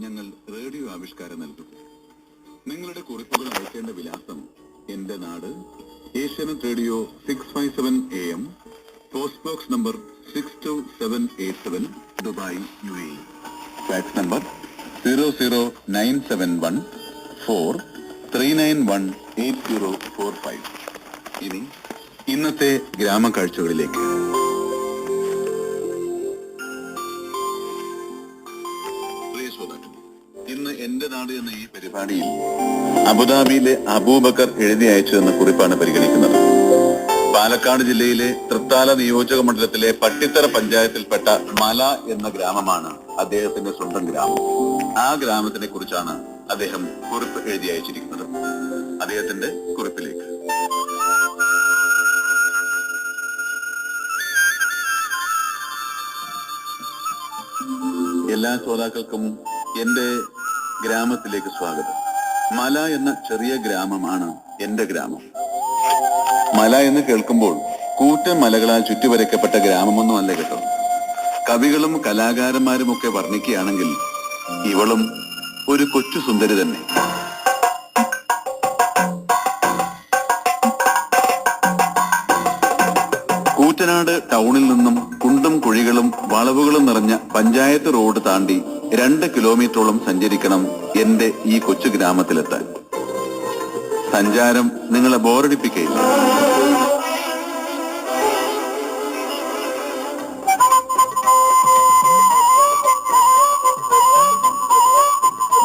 ഞങ്ങൾ റേഡിയോ ആവിഷ്കാരം നൽകും. നിങ്ങളുടെ കുറിപ്പുകൾ അയക്കേണ്ട വിലാസം: എന്റെ നാട്, Asianet radio 657 AM, post box number 62787, Dubai, UAE. Fax number 0097143918045. ഇനി ഇന്നത്തെ ഗ്രാമക്കാഴ്ചകളിലേക്ക്. ഇന്ന് എന്റെ നാട് എന്ന ഈ പരിപാടിയിൽ അബുദാബിയിലെ അബൂബക്കർ എഴുതി അയച്ചു എന്ന കുറിപ്പാണ് പരിഗണിക്കുന്നത്. പാലക്കാട് ജില്ലയിലെ തൃത്താല നിയോജക മണ്ഡലത്തിലെ പട്ടിത്തറ പഞ്ചായത്തിൽപ്പെട്ട മല എന്ന ഗ്രാമമാണ് അദ്ദേഹത്തിന്റെ സ്വന്തം ഗ്രാമം. ആ ഗ്രാമത്തിനെ കുറിച്ചാണ് അദ്ദേഹം കുറിപ്പ് എഴുതി അയച്ചിരിക്കുന്നത്. അദ്ദേഹത്തിന്റെ കുറിപ്പിലേക്ക്. എല്ലാ ശ്രോതാക്കൾക്കും എന്റെ ഗ്രാമത്തിലേക്ക് സ്വാഗതം. മല എന്ന ചെറിയ ഗ്രാമമാണ് എന്റെ ഗ്രാമം. മല എന്ന് കേൾക്കുമ്പോൾ കൂറ്റൻ മലകളാൽ ചുറ്റുവരയ്ക്കപ്പെട്ട ഗ്രാമമൊന്നും അല്ല കേട്ടോ. കവികളും കലാകാരന്മാരും ഒക്കെ വർണ്ണിക്കുകയാണെങ്കിൽ ഇവളും ഒരു കൊച്ചു സുന്ദരി തന്നെ. കൂറ്റനാട് ടൗണിൽ നിന്നും കുണ്ടും കുഴികളും വളവുകളും നിറഞ്ഞ പഞ്ചായത്ത് റോഡ് താണ്ടി 2 കിലോമീറ്ററോളം സഞ്ചരിക്കണം എന്റെ ഈ കൊച്ചു ഗ്രാമത്തിലെത്താൻ. സഞ്ചാരം നിങ്ങളെ ബോറടിപ്പിക്കയില്ല.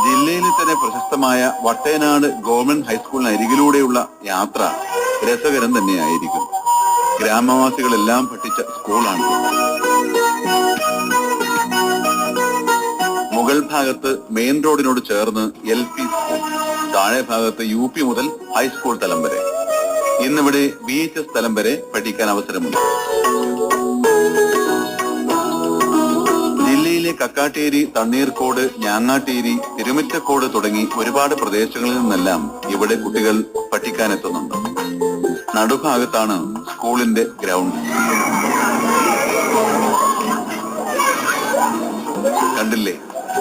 ജില്ലയിലെ തന്നെ പ്രശസ്തമായ വട്ടേനാട് ഗവൺമെന്റ് ഹൈസ്കൂളിന് അരികിലൂടെയുള്ള യാത്ര രസകരം തന്നെയായിരിക്കും. ഗ്രാമവാസികളെല്ലാം പഠിച്ച സ്കൂളാണ്. മുകൾ ഭാഗത്ത് മെയിൻ റോഡിനോട് ചേർന്ന് LP സ്കൂൾ, താഴെ ഭാഗത്ത് UP മുതൽ ഹൈസ്കൂൾ തലം വരെ. ഇന്നിവിടെ VHS തലം വരെ പഠിക്കാൻ അവസരമുണ്ട്. ജില്ലയിലെ കക്കാട്ടേരി, തണ്ണീർക്കോട്, ഞാങ്ങാട്ടേരി, തിരുമിറ്റക്കോട് തുടങ്ങി ഒരുപാട് പ്രദേശങ്ങളിൽ നിന്നെല്ലാം ഇവിടെ കുട്ടികൾ പഠിക്കാനെത്തുന്നുണ്ട്. നടുഭാഗത്താണ് സ്കൂളിന്റെ ഗ്രൗണ്ട്. കണ്ടില്ലേ,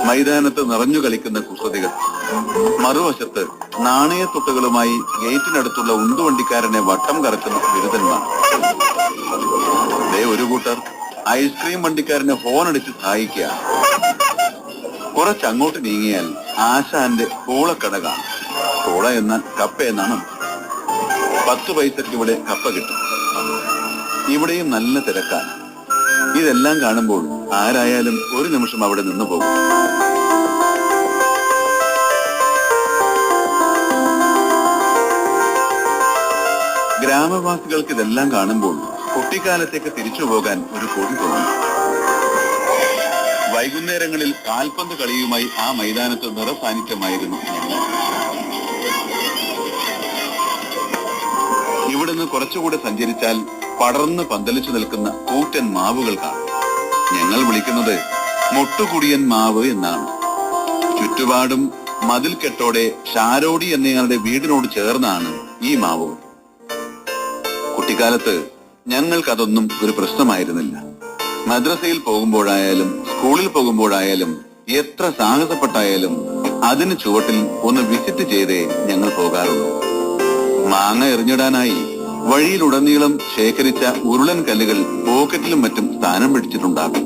മൈതാനത്ത് നിറഞ്ഞു കളിക്കുന്ന കുസൃതികൾ. മറുവശത്ത് നാണയത്തൊട്ടുകളുമായി ഗേറ്റിനടുത്തുള്ള ഉന്തുവണ്ടിക്കാരനെ വട്ടം കറക്കുന്ന ബിരുദന്മാർ. ഒരു കൂട്ടർ ഐസ്ക്രീം വണ്ടിക്കാരനെ ഹോണടിച്ച് സഹായിക്കുക. കുറച്ചങ്ങോട്ട് നീങ്ങിയാൽ ആശാന്റെ പൂളക്കട കാണും. പൂള എന്നാൽ കപ്പ എന്നാണ്. 10 പൈസക്ക് ഇവിടെ കപ്പ കിട്ടും. ഇവിടെയും നല്ല തിരക്കാണ്. ഇതെല്ലാം കാണുമ്പോൾ ആരായാലും ഒരു നിമിഷം അവിടെ നിന്ന് പോകും. ഗ്രാമവാസികൾക്ക് ഇതെല്ലാം കാണുമ്പോൾ കുട്ടിക്കാലത്തേക്ക് തിരിച്ചു പോകാൻ ഒരു കൊതി തോന്നും. വൈകുന്നേരങ്ങളിൽ കാൽപന്ത് കളിയുമായി ആ മൈതാനത്ത് നിറസാന്നിധ്യമായിരുന്നു ഞങ്ങൾ. ഇവിടുന്ന് കുറച്ചുകൂടെ സഞ്ചരിച്ചാൽ പടർന്ന് പന്തലിച്ചു നിൽക്കുന്ന കൂറ്റൻ മാവുകൾ കാണും. ഞങ്ങൾ വിളിക്കുന്നത് മുട്ടുകുടിയൻ മാവ് എന്നാണ്. ചുറ്റുപാടും മതിൽക്കെട്ടോടെ ഷാരോടി എന്നയാളുടെ വീടിനോട് ചേർന്നാണ് ഈ മാവുകൾ. കുട്ടിക്കാലത്ത് ഞങ്ങൾക്കതൊന്നും ഒരു പ്രശ്നമായിരുന്നില്ല. മദ്രസയിൽ പോകുമ്പോഴായാലും സ്കൂളിൽ പോകുമ്പോഴായാലും എത്ര സാഹസപ്പെട്ടായാലും അതിന് ചുവട്ടിൽ ഒന്ന് വിസിറ്റ് ചെയ്തേ ഞങ്ങൾ പോകാറുള്ളൂ. മാങ്ങ എറിഞ്ഞിടാനായി വഴിയിലുടനീളം ശേഖരിച്ച ഉരുളൻ കല്ലുകൾ പോക്കറ്റിലും മറ്റും സ്ഥാനം പിടിച്ചിട്ടുണ്ടാകും.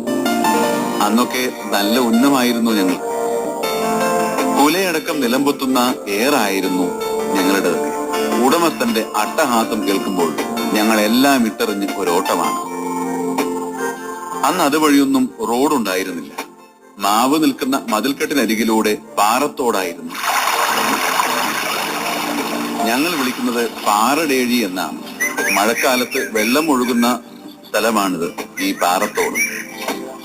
അന്നൊക്കെ നല്ല ഉന്നമായിരുന്നു ഞങ്ങൾ. കുലയടക്കം നിലംപൊത്തുന്ന ഏറായിരുന്നു ഞങ്ങളുടെതൊക്കെ. ഉടമസ്ഥന്റെ അട്ടഹാസം കേൾക്കുമ്പോൾ ഞങ്ങൾ എല്ലാം ഇട്ടെറിഞ്ഞ് ഒരോട്ടമാണ്. അന്ന് അതുവഴിയൊന്നും റോഡുണ്ടായിരുന്നില്ല. മാവ് നിൽക്കുന്ന മതിൽക്കെട്ടിനരികിലൂടെ പാറത്തോടായിരുന്നു. ഞങ്ങൾ വിളിക്കുന്നത് പാറടേഴി എന്നാണ്. മഴക്കാലത്ത് വെള്ളം ഒഴുകുന്ന സ്ഥലമാണിത്, ഈ പാറത്തോട്.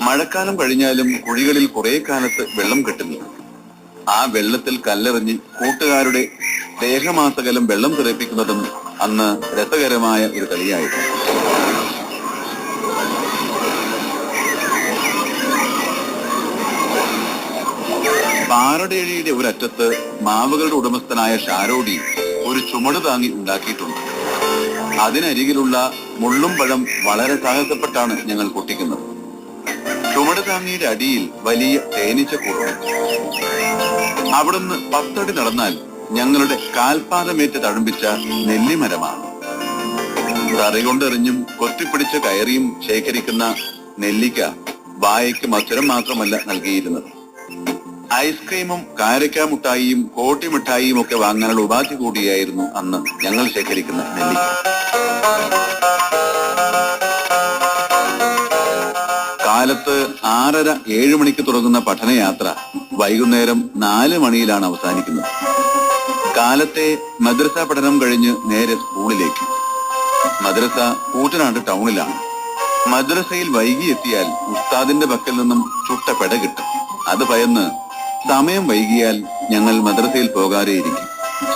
മഴക്കാലം കഴിഞ്ഞാലും കുഴികളിൽ കുറെ കാലത്ത് വെള്ളം കിട്ടില്ല. ആ വെള്ളത്തിൽ കല്ലെറിഞ്ഞ് കൂട്ടുകാരുടെ ദേഹമാസകലം വെള്ളം തെറിപ്പിക്കുന്നതും അന്ന് രസകരമായ ഒരു കളിയായിരുന്നു. പാറടേഴിയുടെ ഒരറ്റത്ത് മാവുകളുടെ ഉടമസ്ഥനായ ഷാരോടി ഒരു ചുമട് താങ്ങി ഉണ്ടാക്കിയിട്ടുണ്ട്. അതിനരികിലുള്ള മുള്ളും പഴം വളരെ സാഹസപ്പെട്ടാണ് ഞങ്ങൾ പൊട്ടിക്കുന്നത്. ചുമട് താങ്ങിയുടെ അടിയിൽ വലിയ തേനീച്ച കൂടുണ്ട്. അവിടുന്ന് 10 അടി നടന്നാൽ ഞങ്ങളുടെ കാൽപാദമേറ്റ് തഴമ്പിച്ച നെല്ലിമരമാണ്. തറി കൊണ്ടെറിഞ്ഞും കൊത്തിപ്പിടിച്ച് കയറിയും ശേഖരിക്കുന്ന നെല്ലിക്ക വായയ്ക്ക് മധുരം മാത്രമല്ല നൽകിയിരുന്നത്. ഐസ്ക്രീമും കാരക്ക മുട്ടായിയും കോട്ടി മിഠായിയും ഒക്കെ വാങ്ങാനുള്ള ഉപാധി കൂടിയായിരുന്നു അന്ന് ഞങ്ങൾ ശേഖരിക്കുന്ന നെല്ലിക്ക. കാലത്ത് 6:30-7 മണിക്ക് തുടങ്ങുന്ന പഠനയാത്ര വൈകുന്നേരം 4 മണിയിലാണ് അവസാനിക്കുന്നത്. കാലത്തെ മദ്രസ പഠനം കഴിഞ്ഞ് നേരെ സ്കൂളിലേക്ക്. മദ്രസ കൂറ്റനാട് ടൗണിലാണ്. മദ്രസയിൽ വൈകി എത്തിയാൽ ഉസ്താദിന്റെ പക്കൽ നിന്നും ചുട്ട പെട കിട്ടും. അത് ഭയന്ന് സമയം വൈകിയാൽ ഞങ്ങൾ മദ്രസയിൽ പോകാതെയിരിക്കും.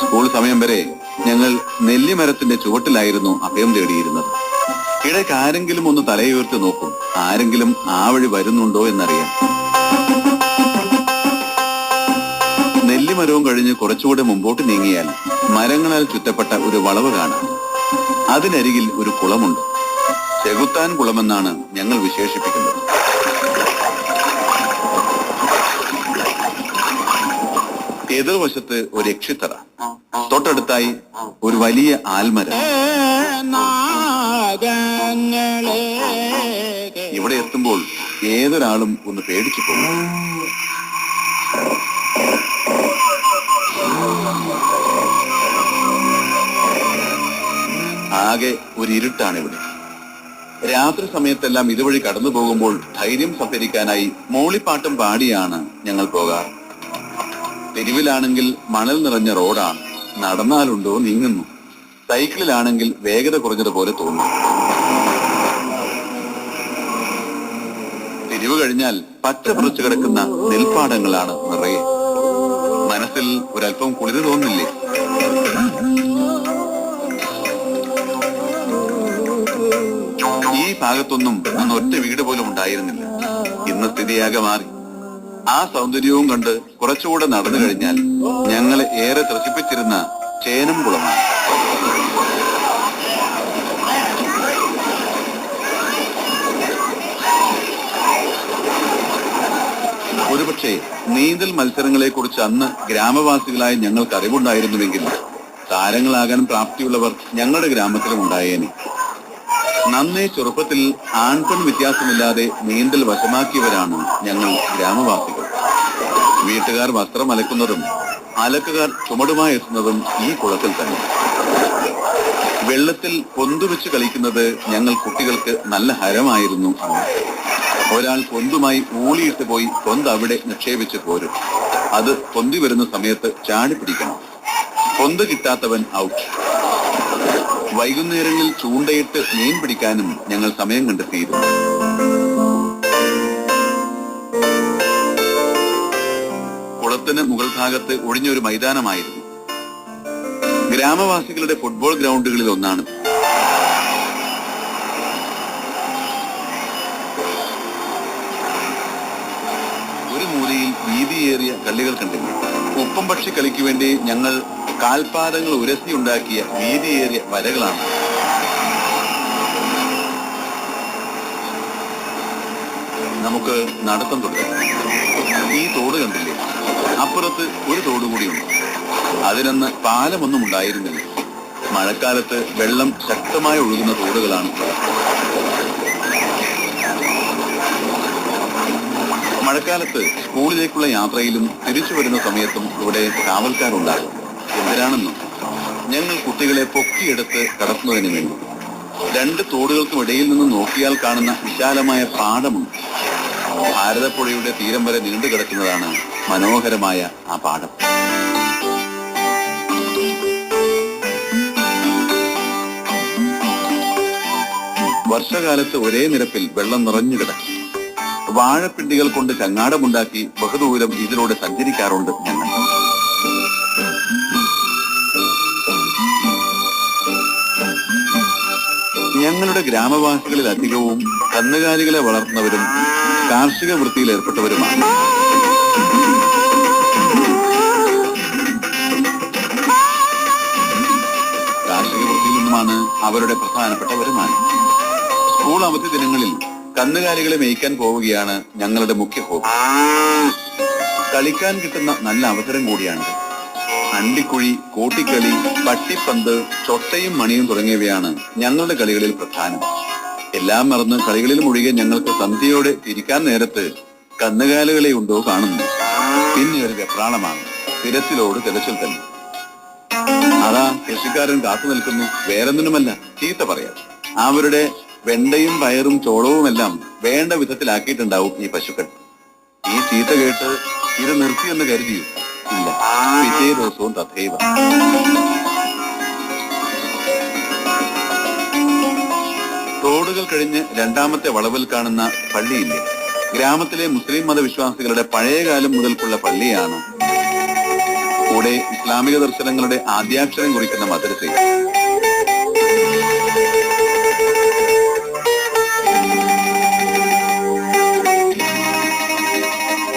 സ്കൂൾ സമയം വരെ ഞങ്ങൾ നെല്ലിമരത്തിന്റെ ചുവട്ടിലായിരുന്നു അഭയം തേടിയിരുന്നത്. ഇടയ്ക്ക് ആരെങ്കിലും ഒന്ന് തലയുയർത്തി നോക്കും, ആരെങ്കിലും ആ വഴി വരുന്നുണ്ടോ എന്നറിയാൻ. നെല്ലിമരവും കഴിഞ്ഞ് കുറച്ചുകൂടെ മുമ്പോട്ട് നീങ്ങിയാൽ മരങ്ങളാൽ ചുറ്റപ്പെട്ട ഒരു വളവ് കാണാം. അതിനരികിൽ ഒരു കുളമുണ്ട്. ചെകുത്താൻ കുളമെന്നാണ് ഞങ്ങൾ വിശേഷിപ്പിക്കുന്നത്. എതിർവശത്ത് ഒരു യക്ഷിത്തറ, തൊട്ടടുത്തായി ഒരു വലിയ ആൽമരം. ഇവിടെ എത്തുമ്പോൾ ഏതൊരാളും ഒന്ന് പേടിച്ചു പോകും. ആകെ ഒരു ഇരുട്ടാണ് ഇവിടെ. രാത്രി സമയത്തെല്ലാം ഇതുവഴി കടന്നു പോകുമ്പോൾ ധൈര്യം സംഭരിക്കാനായി മൂളിപ്പാട്ടും പാടിയാണ് ഞങ്ങൾ പോകാറ്. തെരുവിലാണെങ്കിൽ മണൽ നിറഞ്ഞ റോഡാണ്. നടന്നാലുണ്ടോ നീങ്ങുന്നു. സൈക്കിളിലാണെങ്കിൽ വേഗത കുറഞ്ഞതുപോലെ തോന്നും. തെരുവ് കഴിഞ്ഞാൽ പച്ച പുറച്ചു കിടക്കുന്ന നെൽപ്പാടങ്ങളാണ് നിറയെ. മനസ്സിൽ ഒരല്പം കുളിര് തോന്നില്ലേ? ഈ ഭാഗത്തൊന്നും അന്ന് ഒറ്റ വീട് പോലും ഉണ്ടായിരുന്നില്ല. ഇന്ന് സ്ഥിതിയാകെ മാറി. ആ സൗന്ദര്യവും കണ്ട് കുറച്ചുകൂടെ നടന്നു കഴിഞ്ഞാൽ ഞങ്ങളെ ഏറെ ത്രസിപ്പിച്ചിരുന്ന ചേനം കുളമാണ്. ഒരുപക്ഷെ നീന്തൽ മത്സരങ്ങളെ കുറിച്ച് അന്ന് ഗ്രാമവാസികളായ ഞങ്ങൾക്ക് അറിവുണ്ടായിരുന്നുവെങ്കിൽ താരങ്ങളാകാൻ പ്രാപ്തിയുള്ളവർ ഞങ്ങളുടെ ഗ്രമത്തിലും ഉണ്ടായേനെ. നന്നേ ചെറുപ്പത്തിൽ ആൺപെൺ വ്യത്യാസമില്ലാതെ നീന്തൽ വശമാക്കിയവരാണ് ഞങ്ങൾ ഗ്രാമവാസികൾ. വീട്ടുകാർ വസ്ത്രം അലക്കുന്നതും അലക്കുകാർ ചുമടുമായി എത്തുന്നതും ഈ കുളത്തിൽ തന്നെ. വെള്ളത്തിൽ പൊന്തുവെച്ച് കളിക്കുന്നത് ഞങ്ങൾ കുട്ടികൾക്ക് നല്ല ഹരമായിരുന്നു അന്ന്. ഒരാൾ പൊന്തുമായി ഊളിയിട്ട് പോയി പൊന്ത് അവിടെ നിക്ഷേപിച്ച് പോരും. അത് പൊന്തി വരുന്ന സമയത്ത് ചാടി പിടിക്കണം. പൊന്ത് കിട്ടാത്തവൻ ഔട്ട്. വൈകുന്നേരങ്ങളിൽ ചൂണ്ടയിട്ട് മീൻ പിടിക്കാനും ഞങ്ങൾ സമയം കണ്ടെത്തിയിരുന്നു. കുളത്തിന് മുകൾ ഭാഗത്ത് ഒഴിഞ്ഞൊരു മൈതാനമായിരുന്നു. ഗ്രാമവാസികളുടെ ഫുട്ബോൾ ഗ്രൗണ്ടുകളിൽ ഒന്നാണ്. ഒരു മൂലയിൽ വീതിയേറിയ കള്ളികൾ കണ്ടിരുന്നു. ഉപ്പം പക്ഷി കളിക്ക് വേണ്ടി ഞങ്ങൾ കാൽപാദങ്ങൾ ഉരസിയുണ്ടാക്കിയ വീതിയേറിയ വരകളാണ്. നമുക്ക് നടത്തം തുടരാം. ഈ തോട് കണ്ടില്ലേ? അപ്പുറത്ത് ഒരു തോട് കൂടിയുണ്ട്. അതിനന്ന് പാലമൊന്നും ഉണ്ടായിരുന്നില്ല. മഴക്കാലത്ത് വെള്ളം ശക്തമായി ഒഴുകുന്ന തോടുകളാണ്. മഴക്കാലത്ത് സ്കൂളിലേക്കുള്ള യാത്രയിലും തിരിച്ചു വരുന്ന സമയത്തും ഇവിടെ കാവൽക്കാരുണ്ടാകും. എന്തിനാണെന്നും ഞങ്ങൾ കുട്ടികളെ പൊക്കിയെടുത്ത് കടത്തുന്നതിന് വേണ്ടി. 2 തോടുകൾക്കും ഇടയിൽ നിന്ന് നോക്കിയാൽ കാണുന്ന വിശാലമായ പാടമുണ്ട്. ഭാരതപ്പുഴയുടെ തീരം വരെ നീണ്ടു കിടക്കുന്നതാണ് മനോഹരമായ ആ പാടം. വർഷകാലത്ത് ഒരേ നിരപ്പിൽ വെള്ളം നിറഞ്ഞു കിടക്കും. വാഴപ്പിണ്ടികൾ കൊണ്ട് ചങ്ങാടമുണ്ടാക്കി ബഹുദൂരം ഇതിലൂടെ സഞ്ചരിക്കാറുണ്ട് ഞങ്ങൾ. ഞങ്ങളുടെ ഗ്രാമവാസികളിൽ അധികവും കന്നുകാലികളെ വളർത്തുന്നവരും കാർഷിക വൃത്തിയിൽ ഏർപ്പെട്ടവരുമാണ്. കാർഷിക വൃത്തിയിൽ നിന്നുമാണ് അവരുടെ പ്രധാനപ്പെട്ട വരുമാനം. സ്കൂൾ അവധി ദിനങ്ങളിൽ കന്നുകാലികളെ മേയ്ക്കാൻ പോവുകയാണ് ഞങ്ങളുടെ മുഖ്യ ഹോബി. കളിക്കാൻ കിട്ടുന്ന നല്ല അവസരം കൂടിയാണ്. അണ്ടിക്കുഴി, കോട്ടിക്കളി, പട്ടിപ്പന്ത്, ചൊട്ടയും മണിയും തുടങ്ങിയവയാണ് ഞങ്ങളുടെ കളികളിൽ പ്രധാനം. എല്ലാം മറന്ന് കളികളിൽ മുഴുകെ ഞങ്ങൾക്ക് സന്ധ്യയോടെ തിരിക്കാൻ നേരത്ത് കന്നുകാലികളെ ഉണ്ടോ കാണുന്നു. പിന്നെ ഒരു വെപ്രാളമാണ്. തിരച്ചിലോട് തിരച്ചിൽ തന്നെ. അതാ കൃഷിക്കാരൻ കാത്തു നിൽക്കുന്നു. വേറൊന്നിനുമല്ല, ചീത്ത പറയാം. അവരുടെ വെണ്ടയും പയറും ചോളവുമെല്ലാം വേണ്ട വിധത്തിലാക്കിയിട്ടുണ്ടാവും ഈ പശുക്കൾ. ഈ ചീത്ത കേട്ട് ഇത് നിർത്തിയെന്ന് കരുതിയോ? ഇല്ല, പിറ്റേ ദിവസവും തഥൈവ. തോടുകൾ കഴിഞ്ഞ് രണ്ടാമത്തെ വളവിൽ കാണുന്ന പള്ളിയില്ലേ, ഗ്രാമത്തിലെ മുസ്ലിം മതവിശ്വാസികളുടെ പഴയകാലം മുതൽക്കുള്ള പള്ളിയാണ്. കൂടെ ഇസ്ലാമിക ദർശനങ്ങളുടെ ആദ്യാക്ഷരം കുറിക്കുന്ന മദ്രസയും.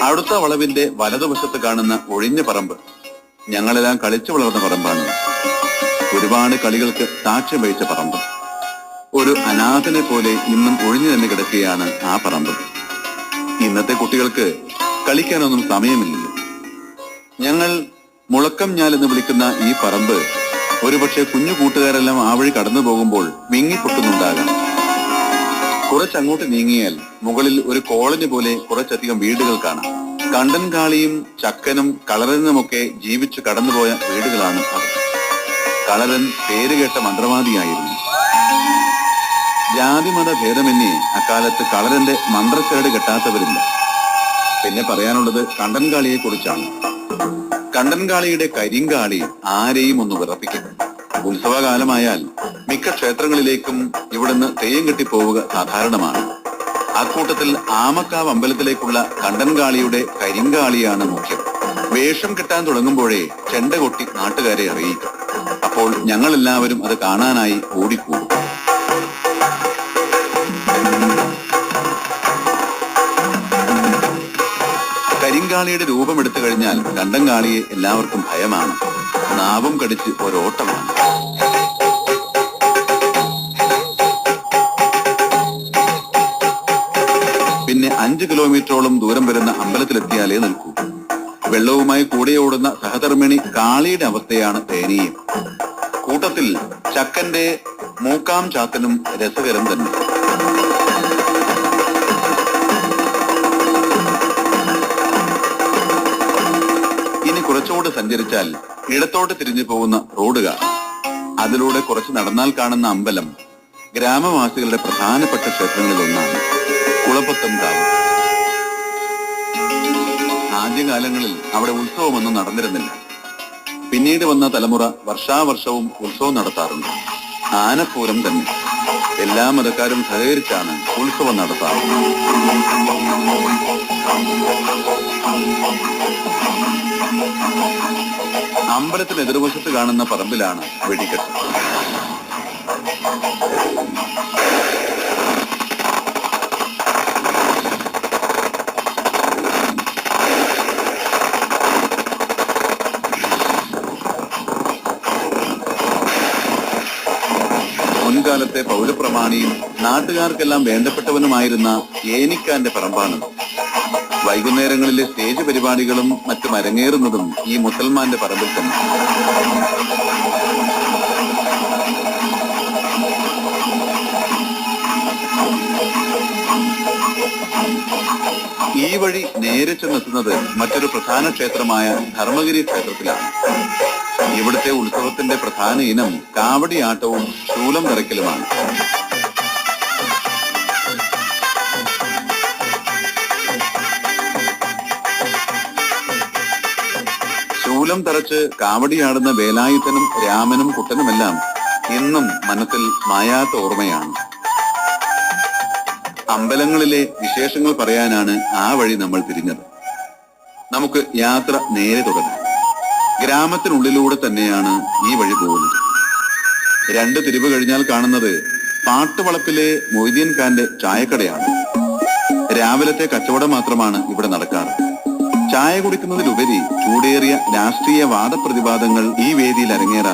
അടുത്ത വളവിന്റെ വലതുവശത്ത് കാണുന്ന ഒഴിഞ്ഞ പറമ്പ് ഞങ്ങളെല്ലാം കളിച്ചു വളർന്ന പറമ്പാണ്. ഒരുപാട് കളികൾക്ക് സാക്ഷ്യം വഹിച്ച പറമ്പ്. ഒരു അനാഥനെ പോലെ ഇന്നും ഒഴിഞ്ഞു തന്നെ കിടക്കുകയാണ് ആ പറമ്പ്. ഇന്നത്തെ കുട്ടികൾക്ക് കളിക്കാനൊന്നും സമയമില്ലല്ലോ. ഞങ്ങൾ മുളക്കം ഞാൽ എന്ന് വിളിക്കുന്ന ഈ പറമ്പ് ഒരുപക്ഷെ കുഞ്ഞു കൂട്ടുകാരെല്ലാം ആ വഴി കടന്നു പോകുമ്പോൾ വിങ്ങിപ്പൊട്ടുന്നുണ്ടാകാം. കുറച്ചങ്ങോട്ട് നീങ്ങിയാൽ മുകളിൽ ഒരു കോളനി പോലെ കുറച്ചധികം വീടുകൾ കാണാം. കണ്ടൻകാളിയും ചക്കനും കളരനുമൊക്കെ ജീവിച്ചു കടന്നുപോയ വീടുകളാണ് അത്. കളരൻ പേരുകേട്ട മന്ത്രവാദിയായിരുന്നു. ജാതിമത ഭേദമന്യേ അക്കാലത്ത് കളരന്റെ മന്ത്രച്ചരട് കെട്ടാത്തവരില്ല. പിന്നെ പറയാനുള്ളത് കണ്ടൻകാളിയെ കുറിച്ചാണ്. കണ്ടൻകാളിയുടെ കരിങ്കാളി ആരെയും ഒന്ന് വിറപ്പിക്കും. ഉത്സവകാലമായാൽ മിക്ക ക്ഷേത്രങ്ങളിലേക്കും ഇവിടുന്ന് തെയ്യം കെട്ടിപ്പോവുക സാധാരണമാണ്. അക്കൂട്ടത്തിൽ ആമക്കാവ് അമ്പലത്തിലേക്കുള്ള കണ്ടൻകാളിയുടെ കരിങ്കാളിയാണ് മുഖ്യം. വേഷം കെട്ടാൻ തുടങ്ങുമ്പോഴേ ചെണ്ട കൊട്ടി നാട്ടുകാരെ അറിയിക്കും. അപ്പോൾ ഞങ്ങളെല്ലാവരും അത് കാണാനായി ഓടിക്കൂടും. കരിങ്കാളിയുടെ രൂപമെടുത്തു കഴിഞ്ഞാൽ കണ്ടൻകാളിയെ എല്ലാവർക്കും ഭയമാണ്. നാവും കടിച്ച് ഒരോട്ടമാണ്. പിന്നെ 5 കിലോമീറ്ററോളം ദൂരം വരുന്ന അമ്പലത്തിലെത്തിയാലേ നിൽക്കൂ. വെള്ളവുമായി കൂടെ ഓടുന്ന സഹധർമ്മിണി കാളിയുടെ അവസ്ഥയാണ് ദയനീയം. കൂട്ടത്തിൽ ചക്കന്റെ മൂക്കാം ചാത്തനും രസകരം തന്നെ. ഇനി കുറച്ചുകൂടെ സഞ്ചരിച്ചാൽ ഇടത്തോട്ട് തിരിഞ്ഞു പോകുന്ന റോഡ് കാണാം. അതിലൂടെ കുറച്ച് നടന്നാൽ കാണുന്ന അമ്പലം ഗ്രാമവാസികളുടെ പ്രധാനപ്പെട്ട ക്ഷേത്രങ്ങളിൽ ഒന്നാണ്, കുളപ്പത്തം കാവ്. ആദ്യകാലങ്ങളിൽ അവിടെ ഉത്സവമൊന്നും നടന്നിരുന്നില്ല. പിന്നീട് വന്ന തലമുറ വർഷാവർഷവും ഉത്സവം നടത്താറുണ്ട്. ആനപ്പൂരം തന്നെ. എല്ലാ മതക്കാരും സഹകരിച്ചാണ് ഉത്സവം നടത്താറ്. അമ്പലത്തിന് എതിർവശത്ത് കാണുന്ന പറമ്പിലാണ് വെടിക്കെട്ട്. മുൻകാലത്തെ പൗരപ്രമാണിയും നാട്ടുകാർക്കെല്ലാം വേണ്ടപ്പെട്ടവനുമായിരുന്ന ഏനിക്കാന്റെ പറമ്പാണ്. വൈകുന്നേരങ്ങളിലെ സ്റ്റേജ് പരിപാടികളും മറ്റും അരങ്ങേറുന്നതും ഈ മുസൽമാന്റെ പറമ്പിൽ തന്നെ. ഈ വഴി നേരെ ചെന്നെത്തുന്നത് മറ്റൊരു പ്രധാന ക്ഷേത്രമായ ധർമ്മഗിരി ക്ഷേത്രത്തിലാണ്. ഇവിടുത്തെ ഉത്സവത്തിന്റെ പ്രധാന ഇനം കാവടിയാട്ടവും ശൂലം തറയ്ക്കലുമാണ്. ശൂലം തറച്ച് കാവടിയാടുന്ന വേലായുധനും രാമനും കുട്ടനുമെല്ലാം ഇന്നും മനസ്സിൽ മായാത്ത ഓർമ്മയാണ്. അമ്പലങ്ങളിലെ വിശേഷങ്ങൾ പറയാനാണ് ആ വഴി നമ്മൾ തിരിഞ്ഞത്. നമുക്ക് യാത്ര നേരെ തുടങ്ങാം. ഗ്രാമത്തിനുള്ളിലൂടെ തന്നെയാണ് ഈ വഴി പോകുന്നത്. 2 തിരിവ് കഴിഞ്ഞാൽ കാണുന്നത് പാട്ടുവളപ്പിലെ മൊയ്തീൻ ഖാന്റെ ചായക്കടയാണ്. രാവിലത്തെ കച്ചവടം മാത്രമാണ് ഇവിടെ നടക്കാറ്. ചായ കുടിക്കുന്നതിലുപരി ചൂടേറിയ രാഷ്ട്രീയ വാദപ്രതിവാദങ്ങൾ ഈ വേദിയിൽ അരങ്ങേറാറ്.